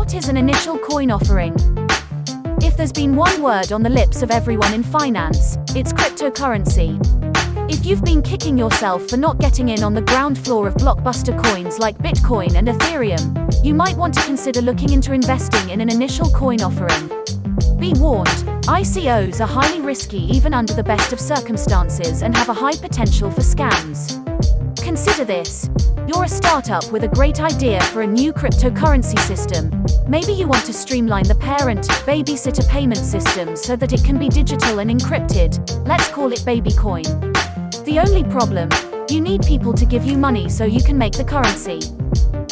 What is an initial coin offering? If there's been one word on the lips of everyone in finance, it's cryptocurrency. If you've been kicking yourself for not getting in on the ground floor of blockbuster coins like Bitcoin and Ethereum, you might want to consider looking into investing in an initial coin offering. Be warned, ICOs are highly risky even under the best of circumstances and have a high potential for scams. Consider this. You're a startup with a great idea for a new cryptocurrency system. Maybe you want to streamline the parent-babysitter payment system so that it can be digital and encrypted. Let's call it Babycoin. The only problem, you need people to give you money so you can make the currency.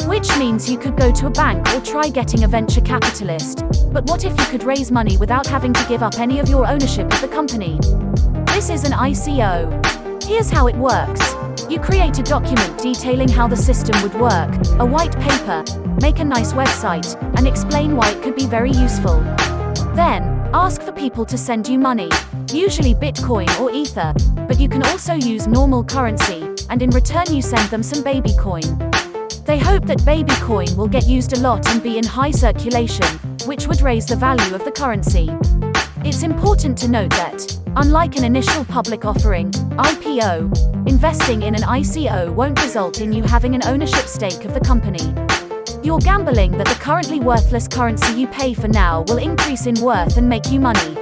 Which means you could go to a bank or try getting a venture capitalist. But what if you could raise money without having to give up any of your ownership of the company? This is an ICO. Here's how it works. You create a document detailing how the system would work, a white paper, make a nice website, and explain why it could be very useful. Then, ask for people to send you money, usually Bitcoin or Ether, but you can also use normal currency, and in return you send them some Babycoin. They hope that Babycoin will get used a lot and be in high circulation, which would raise the value of the currency. It's important to note that, unlike an initial public offering, IPO, investing in an ICO won't result in you having an ownership stake of the company. You're gambling that the currently worthless currency you pay for now will increase in worth and make you money.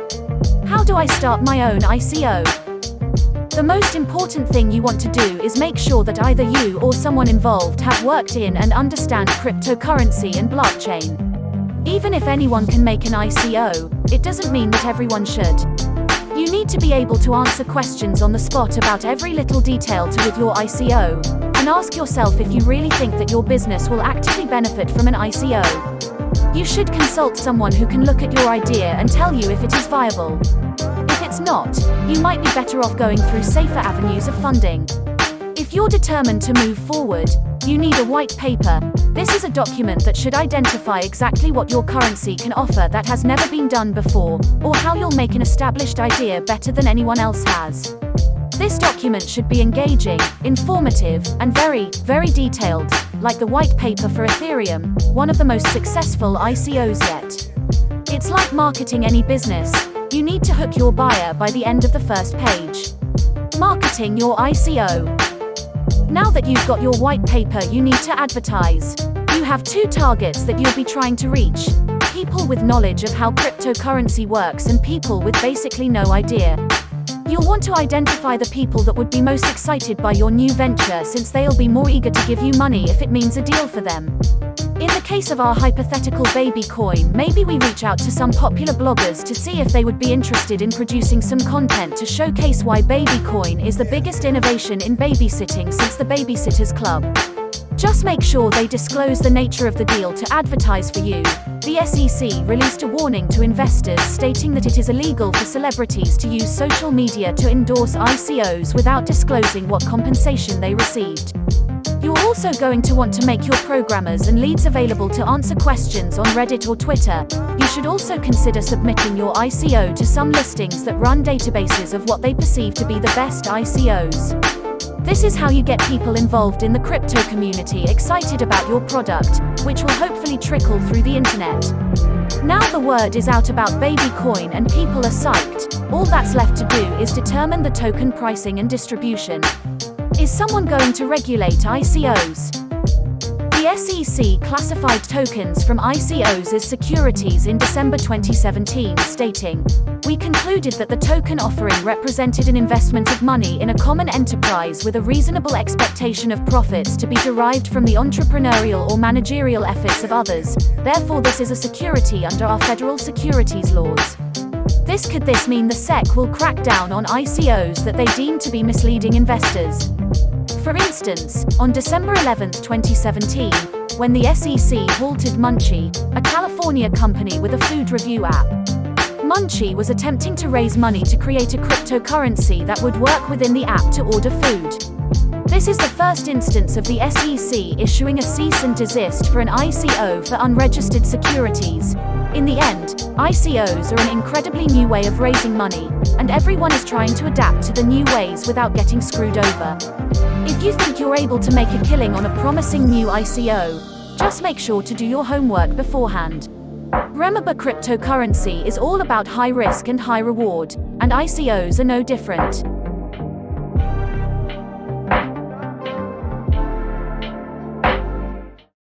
How do I start my own ICO? The most important thing you want to do is make sure that either you or someone involved have worked in and understand cryptocurrency and blockchain. Even if anyone can make an ICO, it doesn't mean that everyone should. You need to be able to answer questions on the spot about every little detail with your ICO, and ask yourself if you really think that your business will actively benefit from an ICO. You should consult someone who can look at your idea and tell you if it is viable. If it's not, you might be better off going through safer avenues of funding. If you're determined to move forward, you need a white paper. This is a document that should identify exactly what your currency can offer that has never been done before, or how you'll make an established idea better than anyone else has. This document should be engaging, informative, and very, very detailed, like the white paper for Ethereum, one of the most successful ICOs yet. It's like marketing any business. You need to hook your buyer by the end of the first page. Marketing your ICO. Now that you've got your white paper, you need to advertise. You have two targets that you'll be trying to reach: people with knowledge of how cryptocurrency works and people with basically no idea. You'll want to identify the people that would be most excited by your new venture, since they'll be more eager to give you money if it means a deal for them. In the case of our hypothetical Babycoin, maybe we reach out to some popular bloggers to see if they would be interested in producing some content to showcase why Babycoin is the biggest innovation in babysitting since the Babysitters Club. Just make sure they disclose the nature of the deal to advertise for you. The SEC released a warning to investors stating that it is illegal for celebrities to use social media to endorse ICOs without disclosing what compensation they received. You're also going to want to make your programmers and leads available to answer questions on Reddit or Twitter. You should also consider submitting your ICO to some listings that run databases of what they perceive to be the best ICOs. This is how you get people involved in the crypto community excited about your product, which will hopefully trickle through the internet. Now the word is out about Babycoin and people are psyched. All that's left to do is determine the token pricing and distribution. Is someone going to regulate ICOs? The SEC classified tokens from ICOs as securities in December 2017, stating, "We concluded that the token offering represented an investment of money in a common enterprise with a reasonable expectation of profits to be derived from the entrepreneurial or managerial efforts of others. Therefore, this is a security under our federal securities laws." Could this mean the SEC will crack down on ICOs that they deem to be misleading investors? For instance, on December 11, 2017, when the SEC halted Munchie, a California company with a food review app. Munchie was attempting to raise money to create a cryptocurrency that would work within the app to order food. This is the first instance of the SEC issuing a cease and desist for an ICO for unregistered securities. In the end, ICOs are an incredibly new way of raising money, and everyone is trying to adapt to the new ways without getting screwed over. If you think you're able to make a killing on a promising new ICO, Just make sure to do your homework beforehand. Remember, cryptocurrency is all about high risk and high reward, and ICOs are no different.